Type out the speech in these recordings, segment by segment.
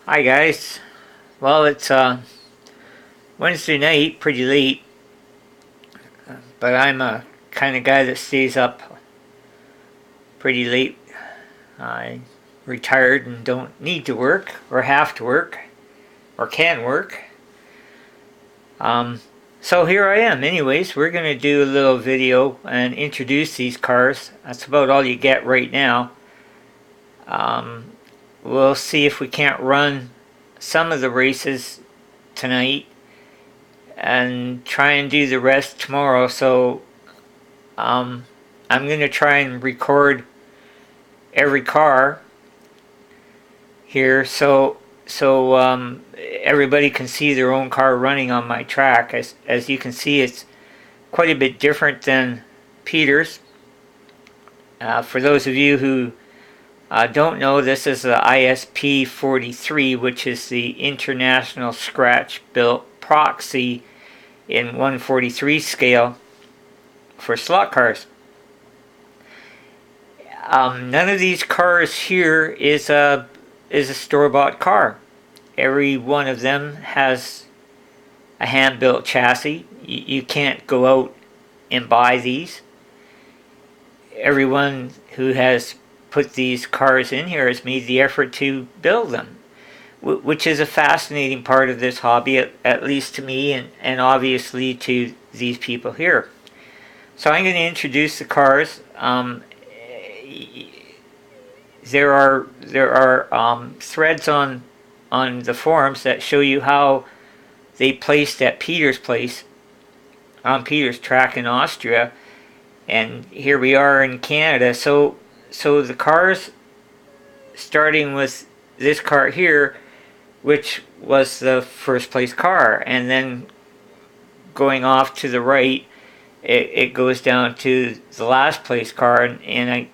Hi guys. Well, it's Wednesday night, pretty late, but I'm a kind of guy that stays up pretty late. I retired and don't need to work, or have to work, or can work. Um, so here I am. Anyways, we're gonna do a little video and introduce these cars. That's about all you get right now. Um, we'll see if we can't run some of the races tonight and try and do the rest tomorrow. So I'm going to try and record every car here so everybody can see their own car running on my track. As you can see, it's quite a bit different than Peter's. For those of you who don't know, this is the ISP 43, which is the International Scratch Built Proxy in 1/43 scale for slot cars. None of these cars here is a store-bought car. Every one of them has a hand-built chassis. You can't go out and buy these. Everyone who has put these cars in here has made the effort to build them, which is a fascinating part of this hobby, at least to me, and obviously to these people here. So I'm going to introduce the cars. There are threads on the forums that show you how they placed at Peter's place on Peter's track in Austria, and here we are in Canada. So the cars, starting with this car here, which was the first place car, and then going off to the right, it goes down to the last place car, and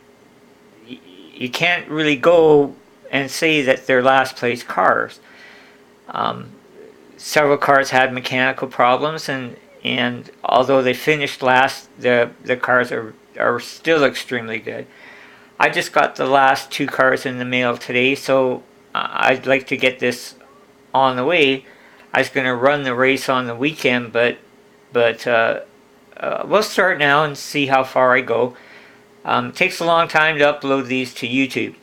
you can't really go and say that they're last place cars. Several cars had mechanical problems, and although they finished last, the cars are still extremely good. I just got the last two cars in the mail today, so I'd like to get this on the way. I was going to run the race on the weekend, but we'll start now and see how far I go. It takes a long time to upload these to YouTube.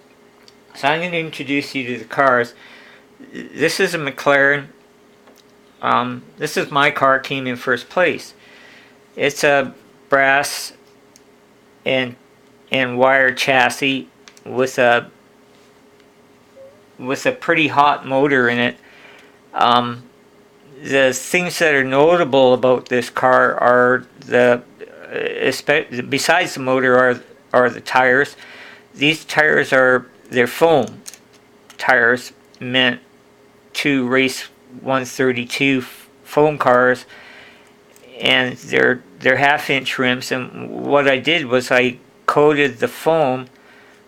So I'm going to introduce you to the cars. This is a McLaren. This is my car, came in first place. It's a brass and wire chassis with a pretty hot motor in it. The things that are notable about this car are besides the motor are the tires. These tires they're foam tires, meant to race 132 foam cars, and they're half-inch rims. And what I did was I coated the foam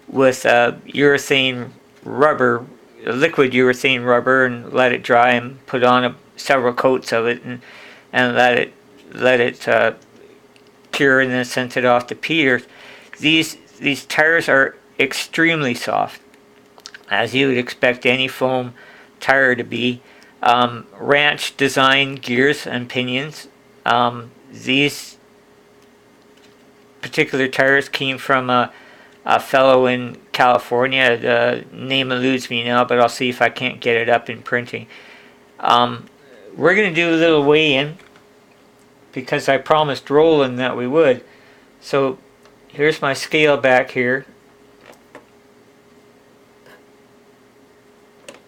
with urethane rubber, liquid urethane rubber, and let it dry, and put on several coats of it, and let it cure, and then sent it off to Peter's. These tires are extremely soft, as you would expect any foam tire to be. Ranch design gears and pinions. These particular tires came from a fellow in California. The name eludes me now, but I'll see if I can't get it up in printing. We're going to do a little weigh-in because I promised Roland that we would. So here's my scale back here.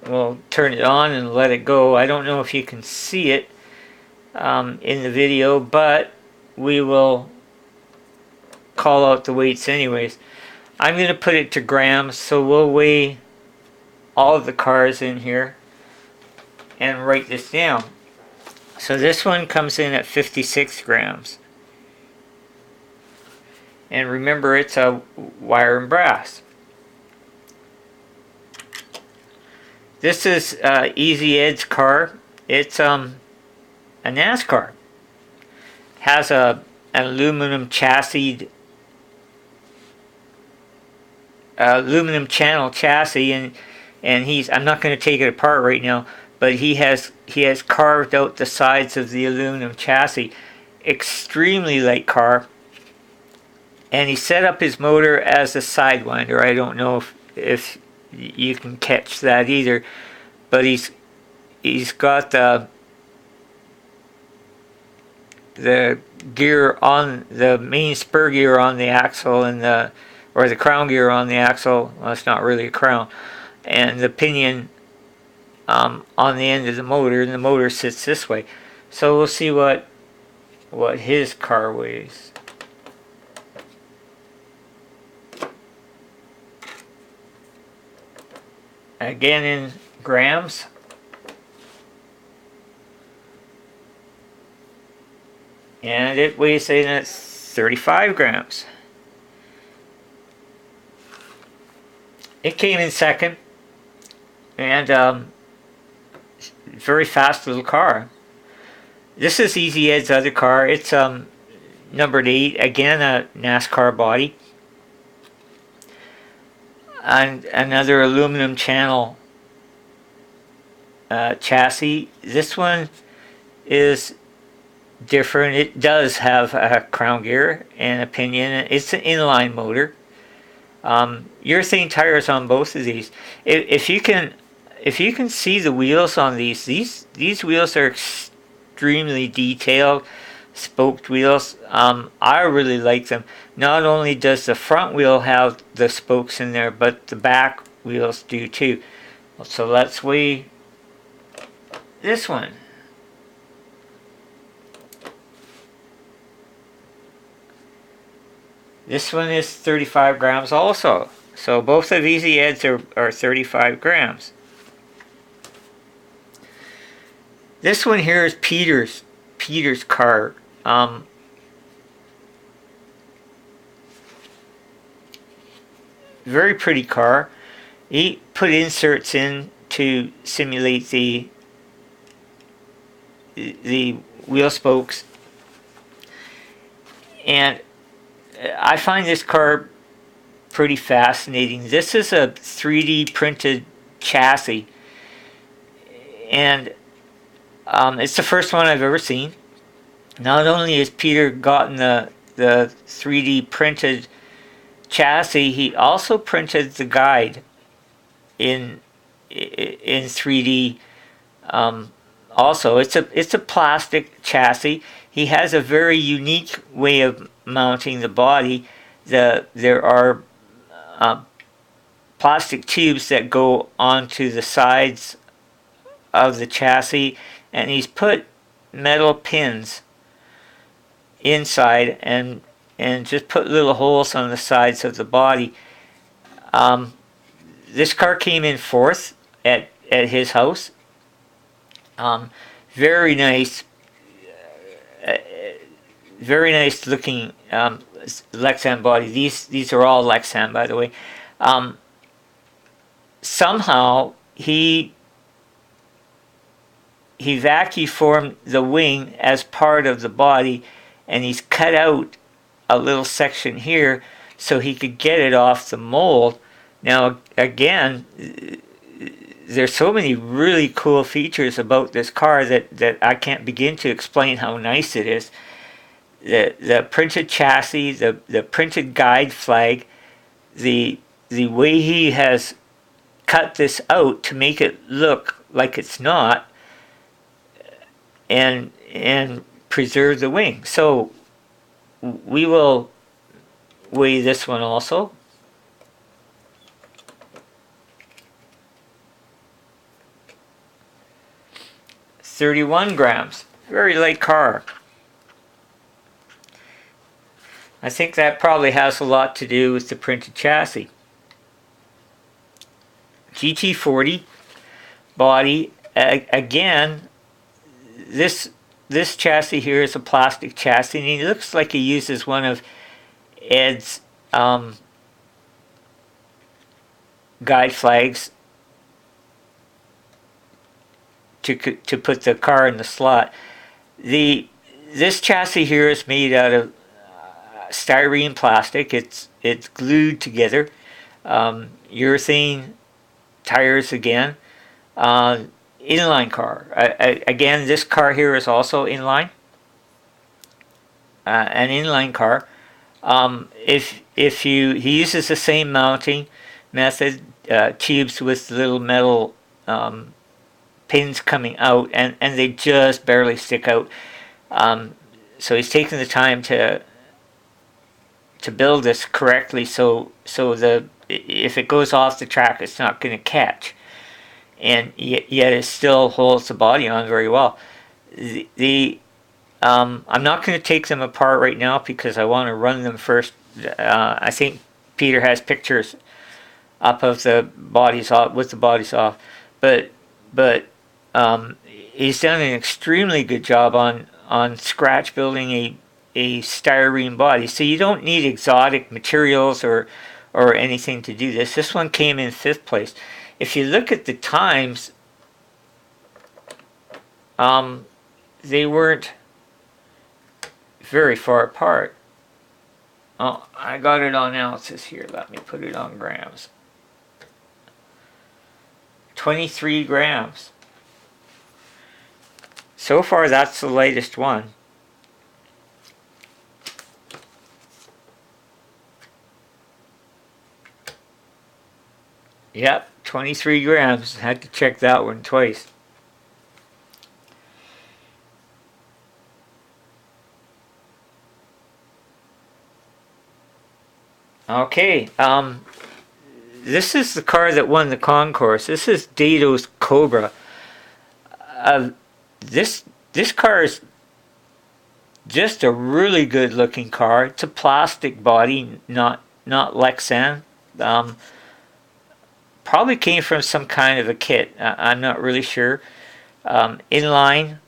We'll turn it on and let it go. I don't know if you can see it in the video, but we will call out the weights anyways. I'm going to put it to grams, so we'll weigh all of the cars in here and write this down. So this one comes in at 56 grams. And remember, it's a wire and brass. This is Easy Ed's car. It's a NASCAR. Has an aluminum chassis, aluminum channel chassis, and and I'm not going to take it apart right now, but he has carved out the sides of the aluminum chassis. Extremely light car, and he set up his motor as a Sidewinder. I don't know if you can catch that either, but he's got the gear on the main spur gear on the axle, and the crown gear on the axle. Well, it's not really a crown, and the pinion on the end of the motor, and the motor sits this way. So we'll see what his car weighs. Again in grams. And it weighs in at 35 grams. It came in second, and very fast little car. This is Easy Ed's other car. It's numbered 8, again a NASCAR body, and another aluminum channel chassis. This one is different. It does have a crown gear and a pinion. It's an inline motor. Urethane tires on both of these. If you can see the wheels on these wheels are extremely detailed, spoked wheels. I really like them. Not only does the front wheel have the spokes in there, but the back wheels do too. So let's weigh this one. This one is 35 grams also. So both of Easy Ed's are 35 grams. This one here is Peter's car. Very pretty car. He put inserts in to simulate the wheel spokes, and I find this car pretty fascinating. This is a 3D printed chassis, and it's the first one I've ever seen. Not only has Peter gotten the 3D printed chassis, he also printed the guide in 3D. Also, it's a plastic chassis. He has a very unique way of mounting the body. There are plastic tubes that go onto the sides of the chassis, and he's put metal pins inside and just put little holes on the sides of the body. This car came in 4th at his house. Very nice looking Lexan body. These are all Lexan, by the way. Somehow he vacuum formed the wing as part of the body, and he's cut out a little section here so he could get it off the mold. Now again, there's so many really cool features about this car that I can't begin to explain how nice it is. The printed chassis, the printed guide flag, the way he has cut this out to make it look like it's not, and preserve the wing. So we will weigh this one also. $31 grams. Very light car. I think that probably has a lot to do with the printed chassis. GT40 body. Again, this chassis here is a plastic chassis, and he looks like he uses one of Ed's guide flags to put the car in the slot. This chassis here is made out of styrene plastic. It's glued together. Urethane tires again. Inline car. Again, this car here is also inline. An inline car. If he uses the same mounting method, tubes with little metal pins coming out, and they just barely stick out. So he's taken the time to build this correctly, so if it goes off the track, it's not going to catch, and yet it still holds the body on very well. I'm not going to take them apart right now because I want to run them first. I think Peter has pictures up of the bodies off, with the bodies off, but he's done an extremely good job on scratch building a styrene body. So you don't need exotic materials or anything to do this. This one came in 5th place. If you look at the times, they weren't very far apart. Oh, I got it on ounces here. Let me put it on grams. 23 grams. So far, that's the latest one. Yep, 23 grams. Had to check that one twice. Okay, this is the car that won the concourse. This is Dado's Cobra. This car is just a really good looking car. It's a plastic body, not Lexan. Probably came from some kind of a kit. I'm not really sure. Inline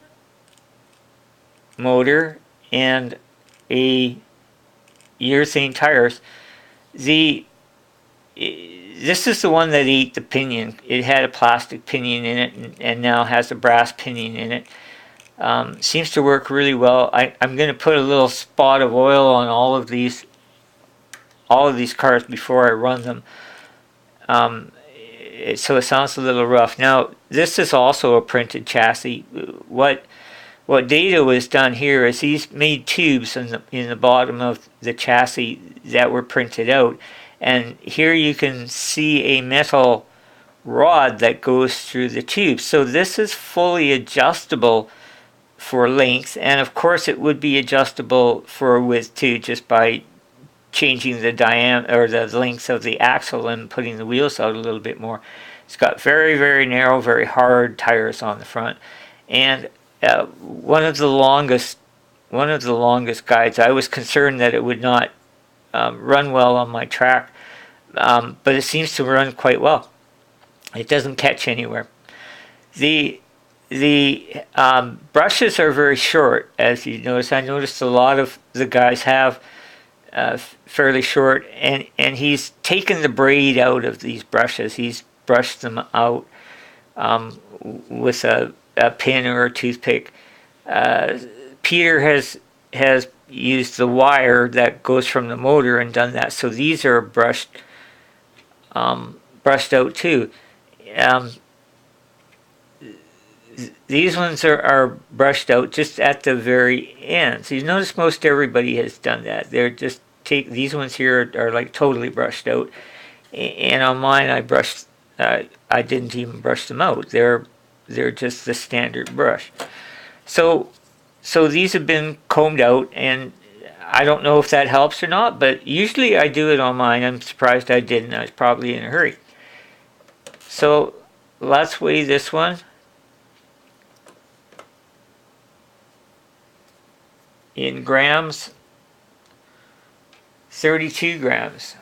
motor and a urethane tires. This is the one that ate the pinion. It had a plastic pinion in it, and now has a brass pinion in it. Seems to work really well. I'm going to put a little spot of oil on all of these cars before I run them. So it sounds a little rough. Now, this is also a printed chassis. What Dado has done here is he's made tubes in the bottom of the chassis that were printed out, and here you can see a metal rod that goes through the tube. So this is fully adjustable for length, and of course it would be adjustable for width too, just by changing the diameter or the length of the axle and putting the wheels out a little bit more. It's got very, very narrow, very hard tires on the front, and one of the longest guides. I was concerned that it would not run well on my track, but it seems to run quite well. It doesn't catch anywhere. The brushes are very short, as you notice. I noticed a lot of the guys have fairly short, and he's taken the braid out of these brushes. He's brushed them out with a pin or a toothpick. Peter has used the wire that goes from the motor and done that. So these are brushed out too. These ones are brushed out just at the very end. So you notice most everybody has done that. They're just these ones here are like totally brushed out, and on mine I didn't even brush them out. They're just the standard brush. So these have been combed out, and I don't know if that helps or not, but usually I do it on mine. I'm surprised I didn't. I was probably in a hurry. So let's weigh this one. In grams, 32 grams.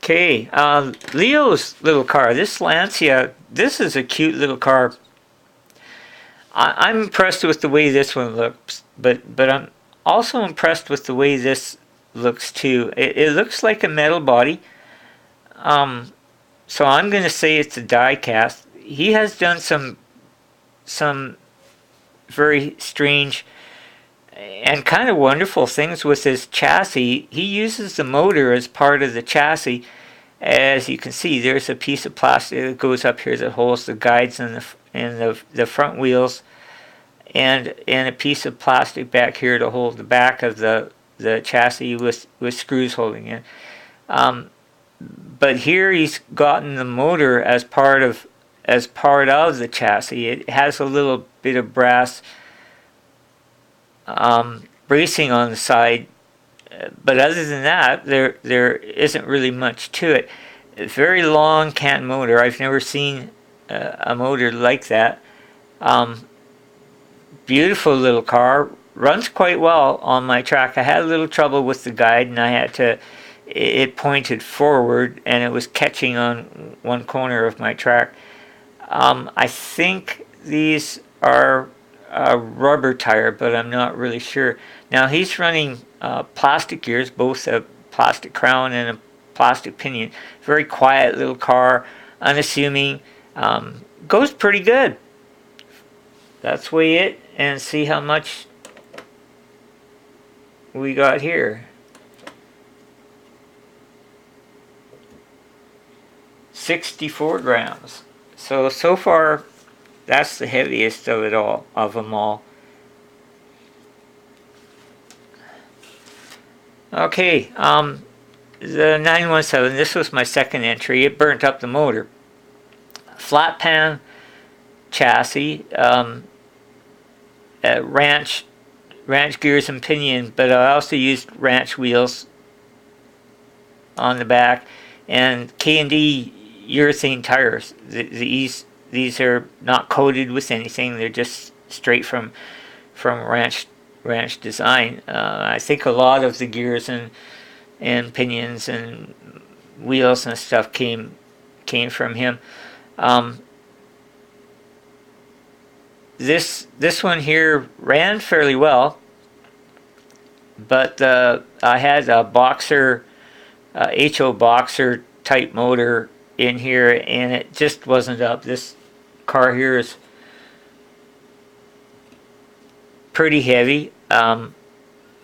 Okay, Leo's little car, this Lancia, this is a cute little car. I'm impressed with the way this one looks, but I'm also impressed with the way this looks too. It looks like a metal body. So I'm going to say it's a die cast. He has done some very strange and kind of wonderful things with his chassis. He uses the motor as part of the chassis. As you can see, there's a piece of plastic that goes up here that holds the guides and the front wheels, and a piece of plastic back here to hold the back of the chassis with screws holding it. But here he's gotten the motor as part of the chassis. It has a little bit of brass bracing on the side, but other than that, there isn't really much to it. A very long cant motor. I've never seen a motor like that. Beautiful little car. Runs quite well on my track. I had a little trouble with the guide, and I had to. It pointed forward, and it was catching on one corner of my track. I think these are a rubber tire, but I'm not really sure. Now he's running plastic gears, both a plastic crown and a plastic pinion. Very quiet little car, unassuming. Goes pretty good. That's weigh it and see how much we got here. 64 grams. So far, that's the heaviest of them all. Okay, the 917, this was my second entry. It burnt up the motor. Flat pan chassis, ranch gears and pinion, but I also used ranch wheels on the back, and K&D urethane tires. These are not coated with anything. They're just straight from ranch design. I think a lot of the gears and pinions and wheels and stuff came from him. This one here ran fairly well, but I had a Boxer, HO Boxer type motor in here, and it just wasn't up. This car here is pretty heavy.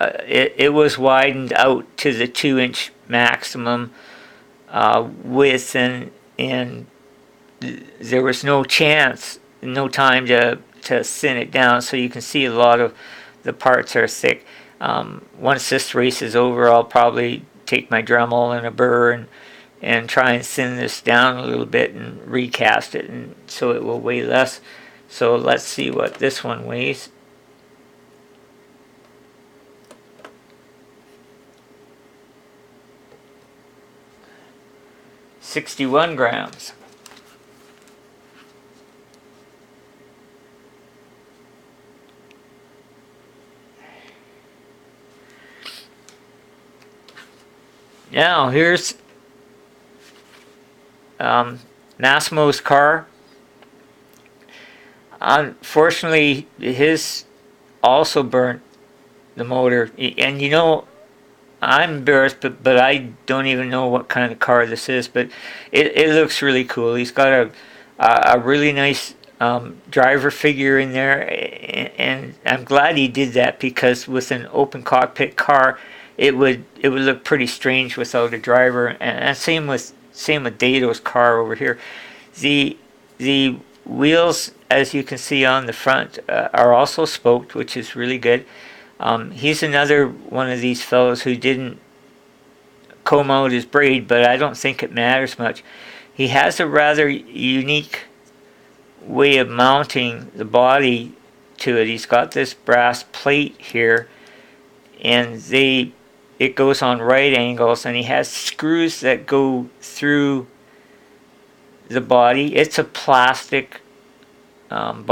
It was widened out to the 2-inch maximum width, and there was no time to thin it down, so you can see a lot of the parts are thick. Once this race is over, I'll probably take my Dremel and a burr and try and thin this down a little bit and recast it, and so it will weigh less. So let's see what this one weighs. $61 grams. Now here's Massimo's car. Unfortunately, his also burnt the motor, and you know, I'm embarrassed, but I don't even know what kind of car this is, but it looks really cool. He's got a really nice driver figure in there, and I'm glad he did that, because with an open cockpit car, it would look pretty strange without a driver. And same with Dado's car over here. The wheels, as you can see on the front, are also spoked, which is really good. He's another one of these fellows who didn't comb out his braid, but I don't think it matters much. He has a rather unique way of mounting the body to it. He's got this brass plate here, and it goes on right angles, and he has screws that go through the body. It's a plastic body.